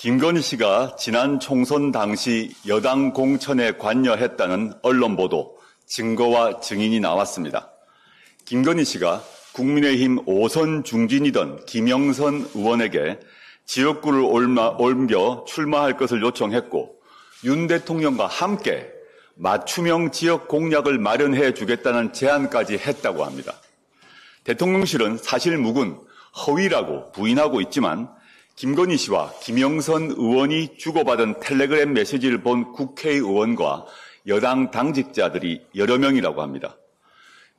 김건희 씨가 지난 총선 당시 여당 공천에 관여했다는 언론 보도, 증거와 증인이 나왔습니다. 김건희 씨가 국민의힘 5선 중진이던 김영선 의원에게 지역구를 옮겨 출마할 것을 요청했고 윤 대통령과 함께 맞춤형 지역 공약을 마련해 주겠다는 제안까지 했다고 합니다. 대통령실은 사실 묵은 허위라고 부인하고 있지만 김건희 씨와 김영선 의원이 주고받은 텔레그램 메시지를 본 국회의원과 여당 당직자들이 여러 명이라고 합니다.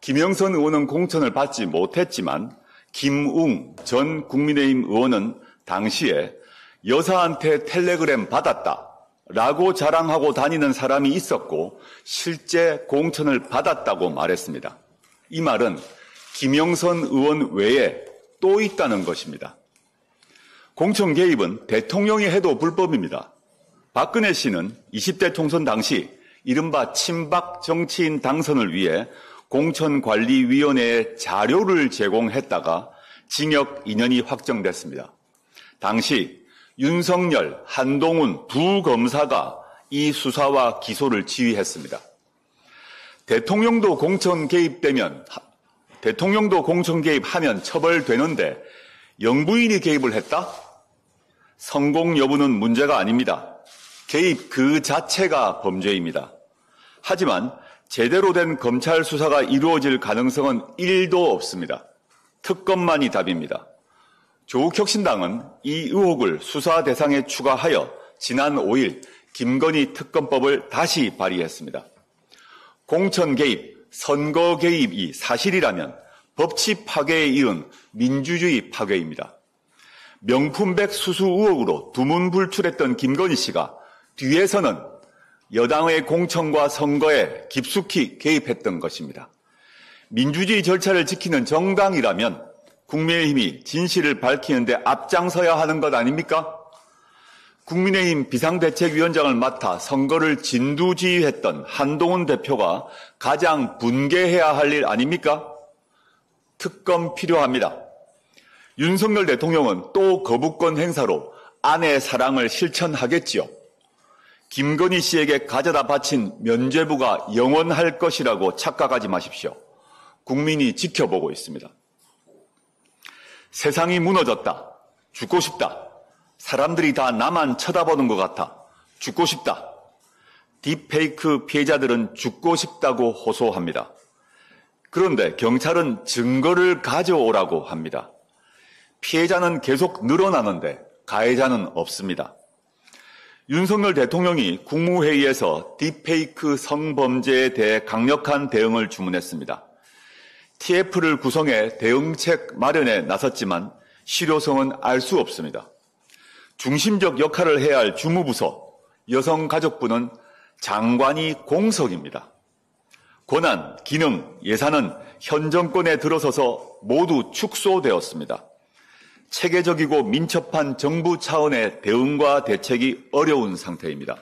김영선 의원은 공천을 받지 못했지만 김웅 전 국민의힘 의원은 당시에 여사한테 텔레그램 받았다라고 자랑하고 다니는 사람이 있었고 실제 공천을 받았다고 말했습니다. 이 말은 김영선 의원 외에 또 있다는 것입니다. 공천 개입은 대통령이 해도 불법입니다. 박근혜 씨는 20대 총선 당시 이른바 친박 정치인 당선을 위해 공천관리위원회에 자료를 제공했다가 징역 2년이 확정됐습니다. 당시 윤석열, 한동훈 두 검사가 이 수사와 기소를 지휘했습니다. 대통령도 공천 개입하면 처벌되는데 영부인이 개입을 했다? 성공 여부는 문제가 아닙니다. 개입 그 자체가 범죄입니다. 하지만 제대로 된 검찰 수사가 이루어질 가능성은 1도 없습니다. 특검만이 답입니다. 조국혁신당은 이 의혹을 수사 대상에 추가하여 지난 5일 김건희 특검법을 다시 발의했습니다. 공천 개입, 선거 개입이 사실이라면 법치 파괴에 이은 민주주의 파괴입니다. 명품백 수수 의혹으로 두문불출했던 김건희 씨가 뒤에서는 여당의 공천과 선거에 깊숙이 개입했던 것입니다. 민주주의 절차를 지키는 정당이라면 국민의힘이 진실을 밝히는데 앞장서야 하는 것 아닙니까? 국민의힘 비상대책위원장을 맡아 선거를 진두지휘했던 한동훈 대표가 가장 분개해야 할 일 아닙니까? 특검 필요합니다. 윤석열 대통령은 또 거부권 행사로 아내의 사랑을 실천하겠지요. 김건희 씨에게 가져다 바친 면죄부가 영원할 것이라고 착각하지 마십시오. 국민이 지켜보고 있습니다. 세상이 무너졌다. 죽고 싶다. 사람들이 다 나만 쳐다보는 것 같아. 죽고 싶다. 딥페이크 피해자들은 죽고 싶다고 호소합니다. 그런데 경찰은 증거를 가져오라고 합니다. 피해자는 계속 늘어나는데 가해자는 없습니다. 윤석열 대통령이 국무회의에서 딥페이크 성범죄에 대해 강력한 대응을 주문했습니다. TF를 구성해 대응책 마련에 나섰지만 실효성은 알 수 없습니다. 중심적 역할을 해야 할 주무부서, 여성가족부는 장관이 공석입니다. 권한, 기능, 예산은 현 정권에 들어서서 모두 축소되었습니다. 체계적이고 민첩한 정부 차원의 대응과 대책이 어려운 상태입니다.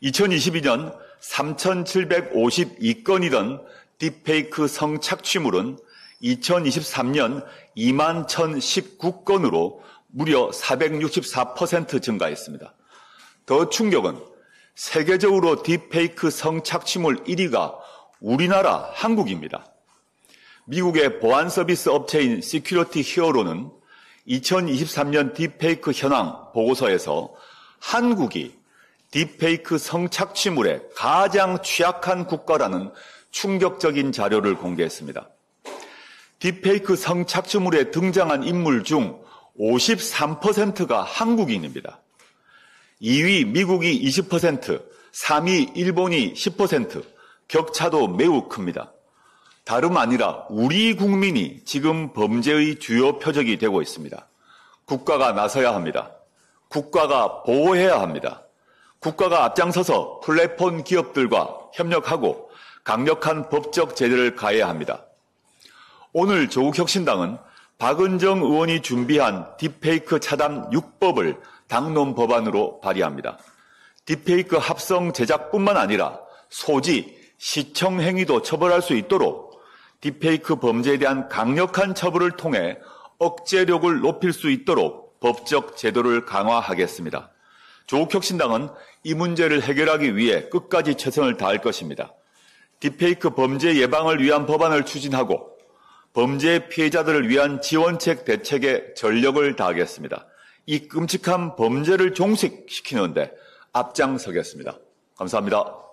2022년 3,752건이던 딥페이크 성착취물은 2023년 21,019건으로 무려 464% 증가했습니다. 더 충격은 세계적으로 딥페이크 성착취물 1위가 우리나라 한국입니다. 미국의 보안 서비스 업체인 시큐리티 히어로는 2023년 딥페이크 현황 보고서에서 한국이 딥페이크 성착취물에 가장 취약한 국가라는 충격적인 자료를 공개했습니다. 딥페이크 성착취물에 등장한 인물 중 53%가 한국인입니다. 2위 미국이 20%, 3위 일본이 10%, 격차도 매우 큽니다. 다름 아니라 우리 국민이 지금 범죄의 주요 표적이 되고 있습니다. 국가가 나서야 합니다. 국가가 보호해야 합니다. 국가가 앞장서서 플랫폼 기업들과 협력하고 강력한 법적 제재를 가해야 합니다. 오늘 조국혁신당은 박은정 의원이 준비한 딥페이크 차단 6법을 당론 법안으로 발의합니다. 딥페이크 합성 제작뿐만 아니라 소지, 시청 행위도 처벌할 수 있도록 딥페이크 범죄에 대한 강력한 처벌을 통해 억제력을 높일 수 있도록 법적 제도를 강화하겠습니다. 조국혁신당은 이 문제를 해결하기 위해 끝까지 최선을 다할 것입니다. 딥페이크 범죄 예방을 위한 법안을 추진하고 범죄 피해자들을 위한 지원책 대책에 전력을 다하겠습니다. 이 끔찍한 범죄를 종식시키는데 앞장서겠습니다. 감사합니다.